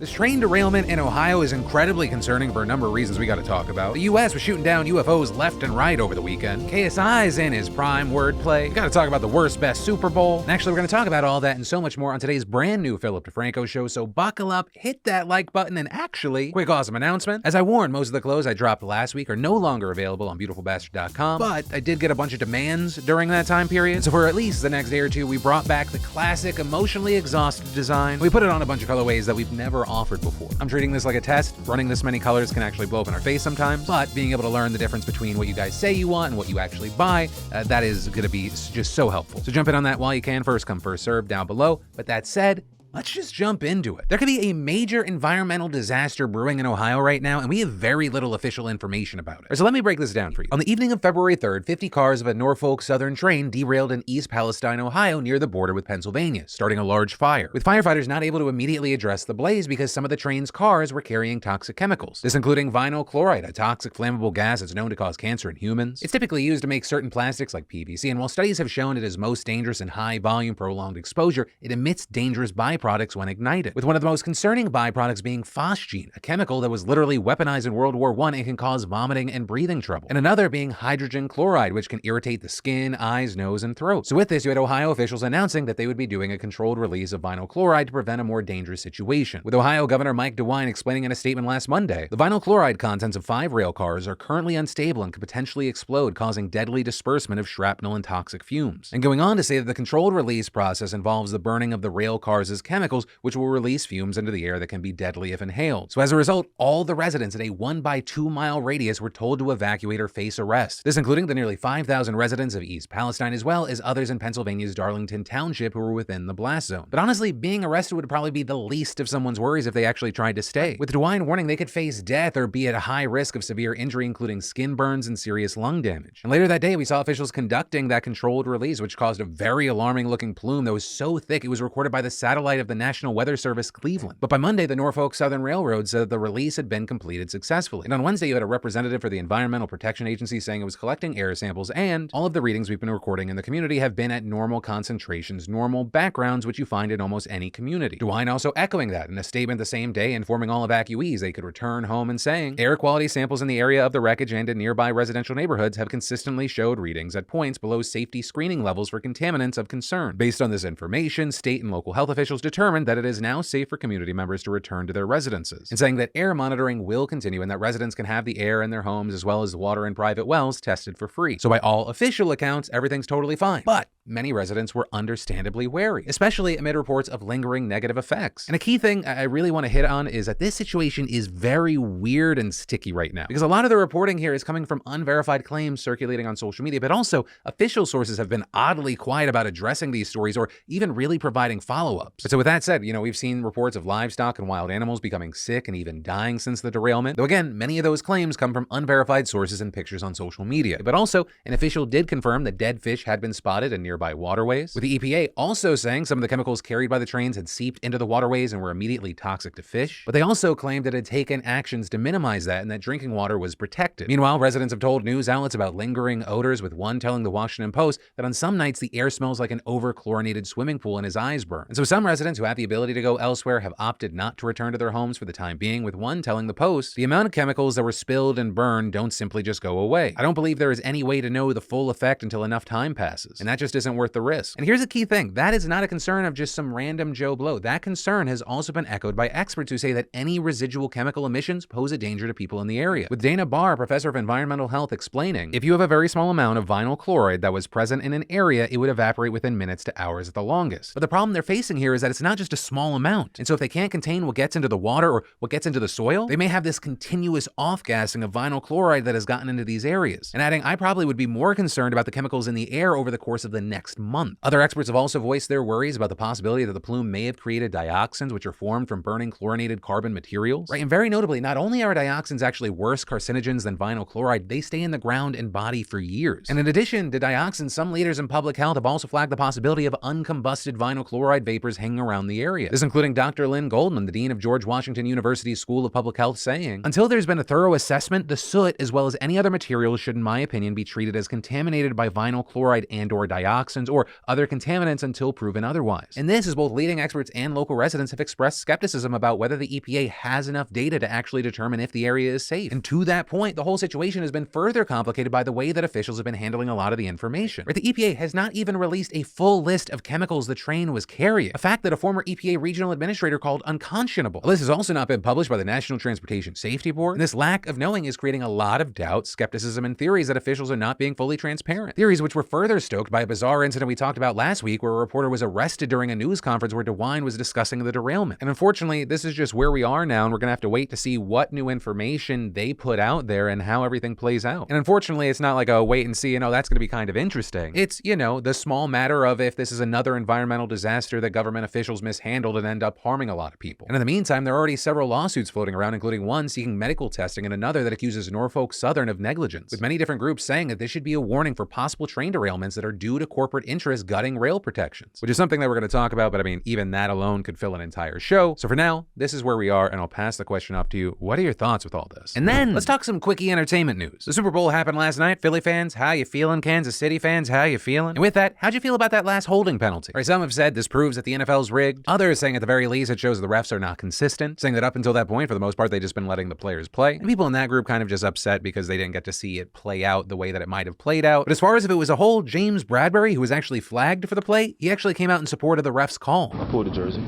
This train derailment in Ohio is incredibly concerning for a number of reasons we gotta talk about. The US was shooting down UFOs left and right over the weekend. KSI is in his prime wordplay. We gotta talk about the worst best Super Bowl. And actually, we're gonna talk about all that and so much more on today's brand new Philip DeFranco show, so buckle up, hit that like button, and actually, quick awesome announcement. As I warned, most of the clothes I dropped last week are no longer available on beautifulbastard.com, but I did get a bunch of demands during that time period, so for at least the next day or two, we brought back the classic, emotionally exhausted design. We put it on a bunch of colorways that we've never offered before. I'm treating this like a test. Running this many colors can actually blow up in our face sometimes, but being able to learn the difference between what you guys say you want and what you actually buy, that is gonna be just so helpful. So jump in on that while you can. First come, first serve down below. But that said, let's just jump into it. There could be a major environmental disaster brewing in Ohio right now, and we have very little official information about it. So let me break this down for you. On the evening of February 3rd, 50 cars of a Norfolk Southern train derailed in East Palestine, Ohio, near the border with Pennsylvania, starting a large fire, with firefighters not able to immediately address the blaze because some of the train's cars were carrying toxic chemicals. This including vinyl chloride, a toxic flammable gas that's known to cause cancer in humans. It's typically used to make certain plastics like PVC, and while studies have shown it is most dangerous in high volume prolonged exposure, it emits dangerous byproducts when ignited, with one of the most concerning byproducts being phosgene, a chemical that was literally weaponized in World War I and can cause vomiting and breathing trouble, and another being hydrogen chloride, which can irritate the skin, eyes, nose, and throat. So with this, you had Ohio officials announcing that they would be doing a controlled release of vinyl chloride to prevent a more dangerous situation, with Ohio Governor Mike DeWine explaining in a statement last Monday, the vinyl chloride contents of 5 rail cars are currently unstable and could potentially explode, causing deadly disbursement of shrapnel and toxic fumes, and going on to say that the controlled release process involves the burning of the rail cars' chemicals, which will release fumes into the air that can be deadly if inhaled. So as a result, all the residents in a 1 by 2 mile radius were told to evacuate or face arrest. This including the nearly 5,000 residents of East Palestine, as well as others in Pennsylvania's Darlington Township who were within the blast zone. But honestly, being arrested would probably be the least of someone's worries if they actually tried to stay, with DeWine warning they could face death or be at a high risk of severe injury, including skin burns and serious lung damage. And later that day, we saw officials conducting that controlled release, which caused a very alarming looking plume that was so thick it was recorded by the satellite of the National Weather Service Cleveland. But by Monday, the Norfolk Southern Railroad said that the release had been completed successfully. And on Wednesday, you had a representative for the Environmental Protection Agency saying it was collecting air samples, and all of the readings we've been recording in the community have been at normal concentrations, normal backgrounds, which you find in almost any community. DeWine also echoing that in a statement the same day, informing all evacuees they could return home and saying, air quality samples in the area of the wreckage and in nearby residential neighborhoods have consistently showed readings at points below safety screening levels for contaminants of concern. Based on this information, state and local health officials determined that it is now safe for community members to return to their residences, and saying that air monitoring will continue and that residents can have the air in their homes as well as the water in private wells tested for free. So by all official accounts, everything's totally fine. But many residents were understandably wary, especially amid reports of lingering negative effects. And a key thing I really want to hit on is that this situation is very weird and sticky right now, because a lot of the reporting here is coming from unverified claims circulating on social media, but also official sources have been oddly quiet about addressing these stories or even really providing follow-ups. But so with that said, we've seen reports of livestock and wild animals becoming sick and even dying since the derailment, though again, many of those claims come from unverified sources and pictures on social media. But also, an official did confirm that dead fish had been spotted in nearby waterways, with the EPA also saying some of the chemicals carried by the trains had seeped into the waterways and were immediately toxic to fish. But they also claimed it had taken actions to minimize that and that drinking water was protected. Meanwhile, residents have told news outlets about lingering odors, with one telling the Washington Post that on some nights the air smells like an over-chlorinated swimming pool and his eyes burn. And so some residents who have the ability to go elsewhere have opted not to return to their homes for the time being, with one telling the Post, the amount of chemicals that were spilled and burned don't simply just go away. I don't believe there is any way to know the full effect until enough time passes, and that just isn't worth the risk. And here's a key thing, that is not a concern of just some random Joe Blow. That concern has also been echoed by experts who say that any residual chemical emissions pose a danger to people in the area, with Dana Barr, professor of environmental health, explaining, if you have a very small amount of vinyl chloride that was present in an area, it would evaporate within minutes to hours at the longest. But the problem they're facing here is that it's not just a small amount, and so if they can't contain what gets into the water or what gets into the soil, they may have this continuous off-gassing of vinyl chloride that has gotten into these areas. And adding, I probably would be more concerned about the chemicals in the air over the course of the next month. Other experts have also voiced their worries about the possibility that the plume may have created dioxins, which are formed from burning chlorinated carbon materials. Right, and very notably, not only are dioxins actually worse carcinogens than vinyl chloride, they stay in the ground and body for years. And in addition to dioxins, some leaders in public health have also flagged the possibility of uncombusted vinyl chloride vapors hanging around the area. This including Dr. Lynn Goldman, the dean of George Washington University's School of Public Health, saying, until there's been a thorough assessment, the soot, as well as any other materials, should in my opinion be treated as contaminated by vinyl chloride and or dioxins. toxins, or other contaminants until proven otherwise. And this is both leading experts and local residents have expressed skepticism about whether the EPA has enough data to actually determine if the area is safe. And to that point, the whole situation has been further complicated by the way that officials have been handling a lot of the information. Right, the EPA has not even released a full list of chemicals the train was carrying, a fact that a former EPA regional administrator called unconscionable. The list has also not been published by the National Transportation Safety Board, and this lack of knowing is creating a lot of doubt, skepticism, and theories that officials are not being fully transparent. Theories which were further stoked by a bizarre incident we talked about last week where a reporter was arrested during a news conference where DeWine was discussing the derailment. And unfortunately, this is just where we are now, and we're gonna have to wait to see what new information they put out there and how everything plays out. And unfortunately, it's not like a wait and see, that's gonna be kind of interesting. It's, the small matter of if this is another environmental disaster that government officials mishandled and end up harming a lot of people. And in the meantime, there are already several lawsuits floating around, including one seeking medical testing and another that accuses Norfolk Southern of negligence, with many different groups saying that this should be a warning for possible train derailments that are due to corporate interests gutting rail protections, which is something that we're going to talk about, but even that alone could fill an entire show. So for now, this is where we are, and I'll pass the question off to you. What are your thoughts with all this? And then let's talk some quickie entertainment news. The Super Bowl happened last night. Philly fans, how you feeling? Kansas City fans, how you feeling? And with that, how'd you feel about that last holding penalty? Right, some have said this proves that the NFL's rigged. Others saying at the very least it shows the refs are not consistent, saying that up until that point, for the most part, they've just been letting the players play. And people in that group kind of just upset because they didn't get to see it play out the way that it might have played out. But as far as if it was a hold, James Bradbury, who was actually flagged for the play, he actually came out in support of the ref's call. I pulled the jersey,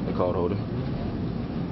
they called holding.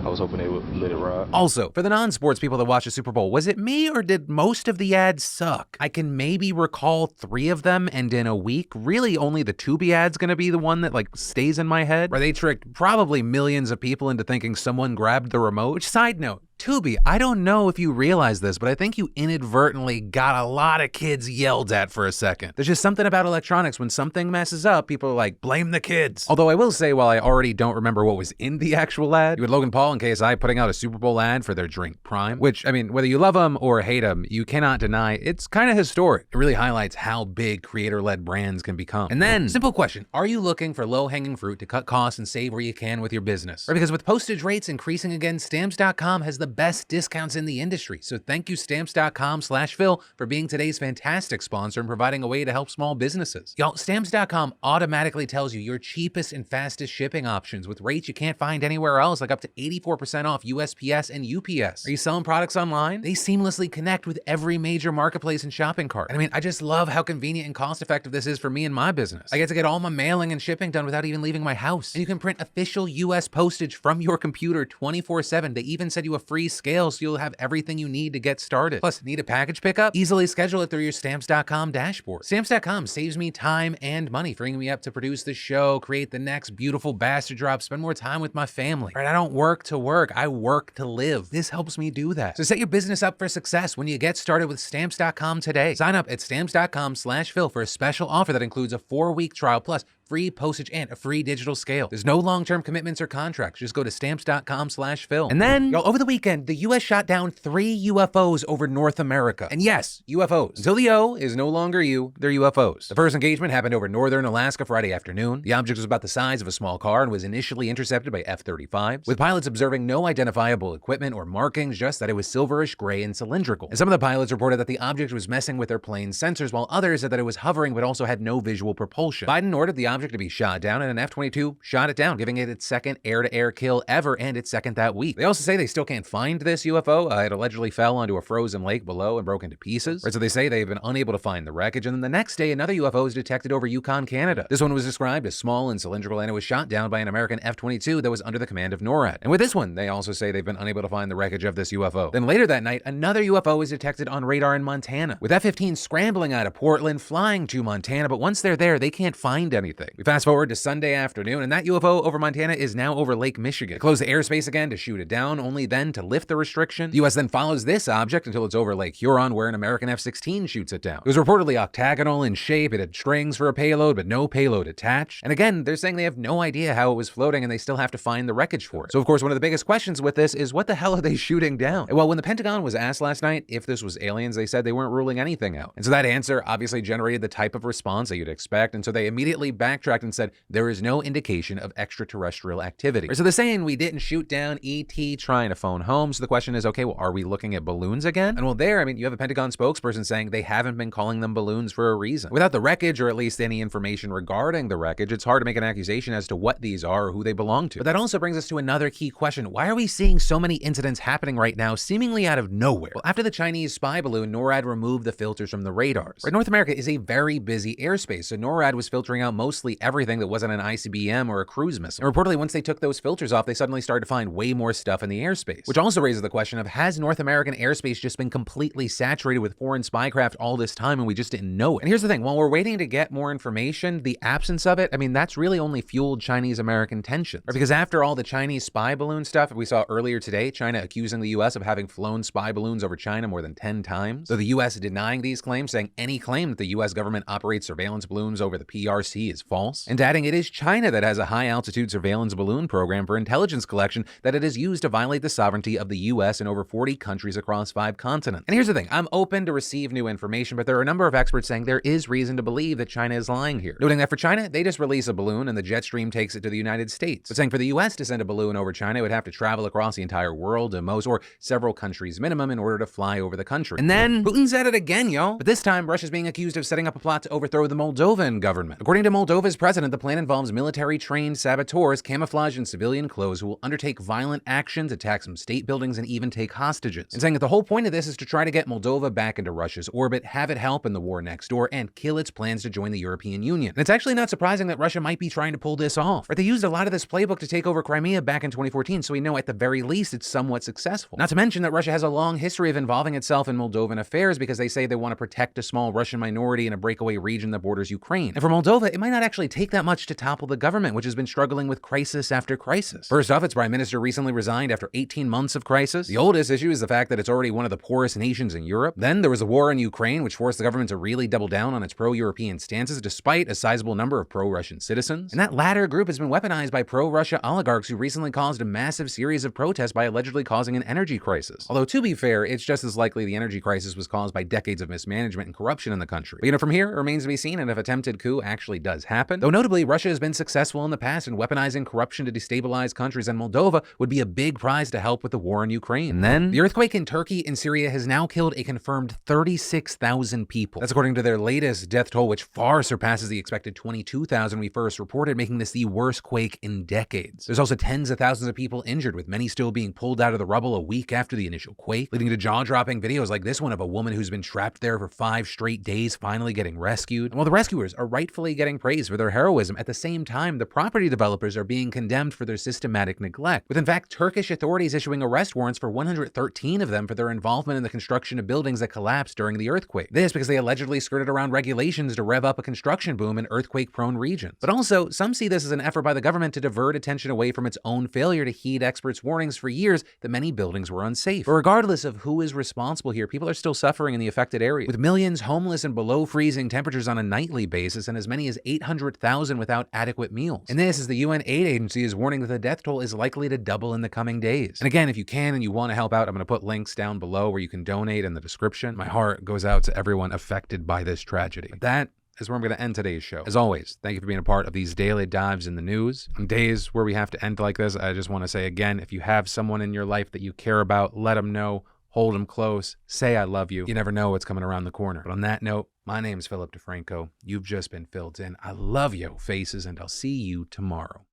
I was hoping they would let it ride. Also, for the non-sports people that watch the Super Bowl, was it me or did most of the ads suck? I can maybe recall 3 of them, and in a week, really only the Tubi ad's gonna be the one that stays in my head, where they tricked probably millions of people into thinking someone grabbed the remote. Which, side note, Tubi, I don't know if you realize this, but I think you inadvertently got a lot of kids yelled at for a second. There's just something about electronics. When something messes up, people are like, blame the kids. Although I will say, while I already don't remember what was in the actual ad, you had Logan Paul and KSI putting out a Super Bowl ad for their drink Prime, which, whether you love them or hate them, you cannot deny it's kind of historic. It really highlights how big creator-led brands can become. And then, simple question, are you looking for low-hanging fruit to cut costs and save where you can with your business? Right, because with postage rates increasing again, Stamps.com has the best discounts in the industry. So thank you Stamps.com/Phil for being today's fantastic sponsor and providing a way to help small businesses. Y'all, Stamps.com automatically tells you your cheapest and fastest shipping options with rates you can't find anywhere else, like up to 84% off USPS and UPS. Are you selling products online? They seamlessly connect with every major marketplace and shopping cart. And I just love how convenient and cost effective this is for me and my business. I get to get all my mailing and shipping done without even leaving my house. And you can print official US postage from your computer 24/7. They even send you a free scale so you'll have everything you need to get started. Plus, need a package pickup? Easily schedule it through your Stamps.com dashboard. Stamps.com saves me time and money, freeing me up to produce the show, create the next beautiful bastard drop, spend more time with my family. Right? I don't work to work, I work to live. This helps me do that. So set your business up for success when you get started with Stamps.com today. Sign up at Stamps.com/Phil for a special offer that includes a 4-week trial plus free postage and a free digital scale. There's no long-term commitments or contracts. Just go to Stamps.com/Phil. And then, y'all, over the weekend, the US shot down 3 UFOs over North America. And yes, UFOs. Until the O is no longer U, they're UFOs. The first engagement happened over northern Alaska Friday afternoon. The object was about the size of a small car and was initially intercepted by F-35s, with pilots observing no identifiable equipment or markings, just that it was silverish gray and cylindrical. And some of the pilots reported that the object was messing with their plane's sensors, while others said that it was hovering but also had no visual propulsion. Biden ordered the object to be shot down, and an F-22 shot it down, giving it its second air-to-air kill ever and its second that week. They also say they still can't find this UFO. It allegedly fell onto a frozen lake below and broke into pieces. Right, so they say they've been unable to find the wreckage, and then the next day, another UFO was detected over Yukon, Canada. This one was described as small and cylindrical, and it was shot down by an American F-22 that was under the command of NORAD. And with this one, they also say they've been unable to find the wreckage of this UFO. Then later that night, another UFO was detected on radar in Montana, with F-15 scrambling out of Portland, flying to Montana, but once they're there, they can't find anything. We fast forward to Sunday afternoon, and that UFO over Montana is now over Lake Michigan. They close the airspace again to shoot it down, only then to lift the restriction. The US then follows this object until it's over Lake Huron, where an American F-16 shoots it down. It was reportedly octagonal in shape, it had strings for a payload, but no payload attached. And again, they're saying they have no idea how it was floating, and they still have to find the wreckage for it. So of course, one of the biggest questions with this is, what the hell are they shooting down? Well, when the Pentagon was asked last night if this was aliens, they said they weren't ruling anything out. And so that answer obviously generated the type of response that you'd expect, and so they immediately backed backtracked and said there is no indication of extraterrestrial activity. So they're saying we didn't shoot down ET trying to phone home. So the question is, okay, well, are we looking at balloons again? And well, there, I mean, you have a Pentagon spokesperson saying they haven't been calling them balloons for a reason. Without the wreckage, or at least any information regarding the wreckage, it's hard to make an accusation as to what these are or who they belong to. But that also brings us to another key question. Why are we seeing so many incidents happening right now, seemingly out of nowhere? Well, after the Chinese spy balloon, NORAD removed the filters from the radars. Right, North America is a very busy airspace, so NORAD was filtering out mostly everything that wasn't an ICBM or a cruise missile. And reportedly, once they took those filters off, they suddenly started to find way more stuff in the airspace. Which also raises the question of, has North American airspace just been completely saturated with foreign spycraft all this time and we just didn't know it? And here's the thing, while we're waiting to get more information, the absence of it, I mean, that's really only fueled Chinese-American tensions. Right, because after all the Chinese spy balloon stuff we saw earlier today, China accusing the US of having flown spy balloons over China more than 10 times, though the US denying these claims, saying any claim that the US government operates surveillance balloons over the PRC is false, and adding it is China that has a high-altitude surveillance balloon program for intelligence collection that it has used to violate the sovereignty of the US in over 40 countries across 5 continents. And here's the thing, I'm open to receive new information, but there are a number of experts saying there is reason to believe that China is lying here. Noting that for China, they just release a balloon and the jet stream takes it to the United States. But saying for the US to send a balloon over China, it would have to travel across the entire world to most or several countries minimum in order to fly over the country. And then Putin's at it again, yo. But this time, Russia's being accused of setting up a plot to overthrow the Moldovan government. According to Moldova's president, the plan involves military-trained saboteurs camouflaged in civilian clothes who will undertake violent actions, attack some state buildings, and even take hostages. And saying that the whole point of this is to try to get Moldova back into Russia's orbit, have it help in the war next door, and kill its plans to join the European Union. And it's actually not surprising that Russia might be trying to pull this off. Right, they used a lot of this playbook to take over Crimea back in 2014, so we know at the very least it's somewhat successful. Not to mention that Russia has a long history of involving itself in Moldovan affairs because they say they want to protect a small Russian minority in a breakaway region that borders Ukraine. And for Moldova, it might not actually take that much to topple the government, which has been struggling with crisis after crisis. First off, its prime minister recently resigned after 18 months of crisis. The oldest issue is the fact that it's already one of the poorest nations in Europe. Then there was a war in Ukraine, which forced the government to really double down on its pro-European stances despite a sizable number of pro-Russian citizens. And that latter group has been weaponized by pro-Russia oligarchs who recently caused a massive series of protests by allegedly causing an energy crisis. Although to be fair, it's just as likely the energy crisis was caused by decades of mismanagement and corruption in the country. But from here, it remains to be seen and if attempted coup actually does happen. Though notably, Russia has been successful in the past in weaponizing corruption to destabilize countries, and Moldova would be a big prize to help with the war in Ukraine. And then, the earthquake in Turkey and Syria has now killed a confirmed 36,000 people. That's according to their latest death toll, which far surpasses the expected 22,000 we first reported, making this the worst quake in decades. There's also tens of thousands of people injured, with many still being pulled out of the rubble a week after the initial quake, leading to jaw-dropping videos like this one of a woman who's been trapped there for 5 straight days finally getting rescued. And while the rescuers are rightfully getting praise for their heroism, at the same time, the property developers are being condemned for their systematic neglect, with in fact Turkish authorities issuing arrest warrants for 113 of them for their involvement in the construction of buildings that collapsed during the earthquake. This because they allegedly skirted around regulations to rev up a construction boom in earthquake-prone regions. But also, some see this as an effort by the government to divert attention away from its own failure to heed experts' warnings for years that many buildings were unsafe. But regardless of who is responsible here, people are still suffering in the affected areas, with millions homeless and below freezing temperatures on a nightly basis and as many as 800,000 without adequate meals. And this as the UN aid agency is warning that the death toll is likely to double in the coming days. And again, if you can and you want to help out, I'm going to put links down below where you can donate in the description. My heart goes out to everyone affected by this tragedy. But that is where I'm going to end today's show. As always, thank you for being a part of these daily dives in the news. On days where we have to end like this, I just want to say again, if you have someone in your life that you care about, let them know, hold them close, say I love you. You never know what's coming around the corner. But on that note, my name's Philip DeFranco. You've just been filled in. I love yo faces, and I'll see you tomorrow.